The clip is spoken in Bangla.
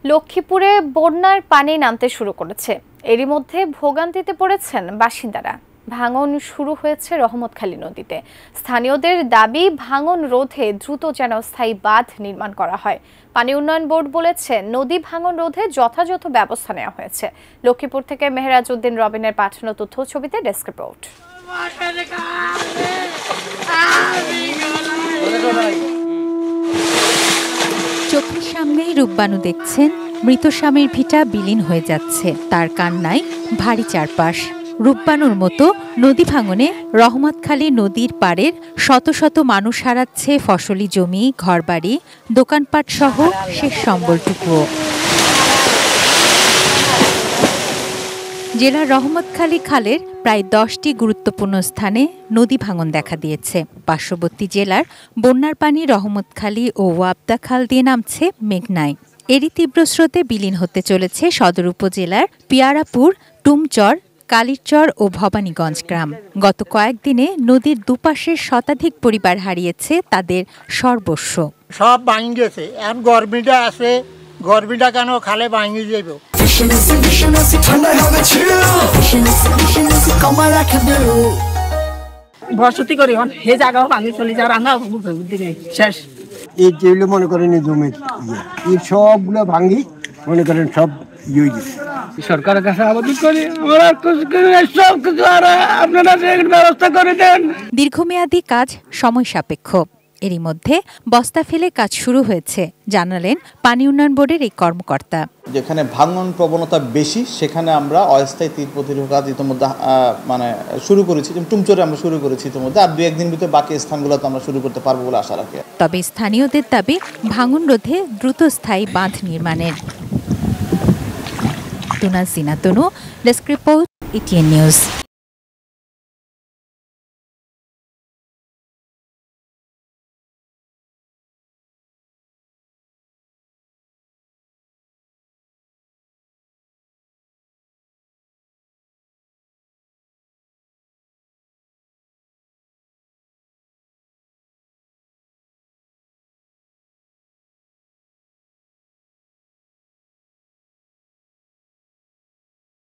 লক্ষ্মীপুরে বন্যার পানি নামতে শুরু করেছে। এরই মধ্যে ভোগান্তিতে পড়েছেন বাসিন্দারা। ভাঙন শুরু হয়েছে রহমতখালী নদীতে। স্থানীয়দের দাবি, ভাঙন রোধে দ্রুত যেন স্থায়ী বাঁধ নির্মাণ করা হয়। পানি উন্নয়ন বোর্ড বলেছে, নদী ভাঙন রোধে যথাযথ ব্যবস্থা নেওয়া হয়েছে। লক্ষ্মীপুর থেকে মেহরাজ উদ্দিন রবিনের পাঠানো তথ্য ছবিতে ডেস্ক রিপোর্ট। চোখের সামনেই রূপবানু দেখছেন, মৃত স্বামীর ভিটা বিলীন হয়ে যাচ্ছে। তার কান্নায় ভারী চারপাশ। রূপবানুর মতো নদী ভাঙনে রহমতখালী নদীর পাড়ের শত শত মানুষ হারাচ্ছে ফসলি জমি, ঘরবাড়ি, দোকানপাট সহ শেষ সম্বলটুকুও। জেলার রহমতখালী খালের প্রায় 10টি গুরুত্বপূর্ণ স্থানে নদী ভাঙন দেখা দিয়েছে। পার্শ্ববর্তী জেলার বন্যার পানি রহমতখালী ও ওয়াবদা খাল দিয়ে নামছে মেঘনায়। এরই তীব্র স্রোতে বিলীন হতে চলেছে সদর উপজেলার পিয়ারাপুর, টুমচর, কালীরচর ও ভবানীগঞ্জ গ্রাম। গত কয়েকদিনে নদীর দুপাশের শতাধিক পরিবার হারিয়েছে তাদের সর্বস্ব। সব ভাঙি গেছে, এখন গরমিটা আছে, গরমিটা কেন খালে ভাঙি যাবে। বসতি করি হে জায়গাও ভাঙি চলে যাওয়ার আমরা শেষ। এই যেগুলো মনে করেন জমি এই সবগুলো ভাঙি মনে করেন সব সরকারের কাছে আবেদন করি সব কিছু আপনারা ব্যবস্থা করে দেন। দীর্ঘমেয়াদী কাজ সময় সাপেক্ষ। এরই মধ্যে বস্তা ফেলে কাজ শুরু হয়েছে, জানালেন পানি উন্নয়ন বোর্ডের এই কর্মকর্তা। যেখানে ভাঙন প্রবণতা বেশি সেখানে আমরা অস্থায়ী তীর প্রতিরোধ কাজ ইতিমধ্যে শুরু করেছি। টুমচরে আমরা শুরু করেছি ইতিমধ্যে, আর 2-1 দিন ভিতরে বাকি স্থানগুলোতে আমরা শুরু করতে পারবো বলে আশা রাখি। তবে স্থানীয়দের দাবি, ভাঙন রোধে দ্রুত স্থায়ী বাঁধ নির্মাণের। তুনা সিনাতনু, ডেস্ক রিপোর্ট, ETN নিউজ।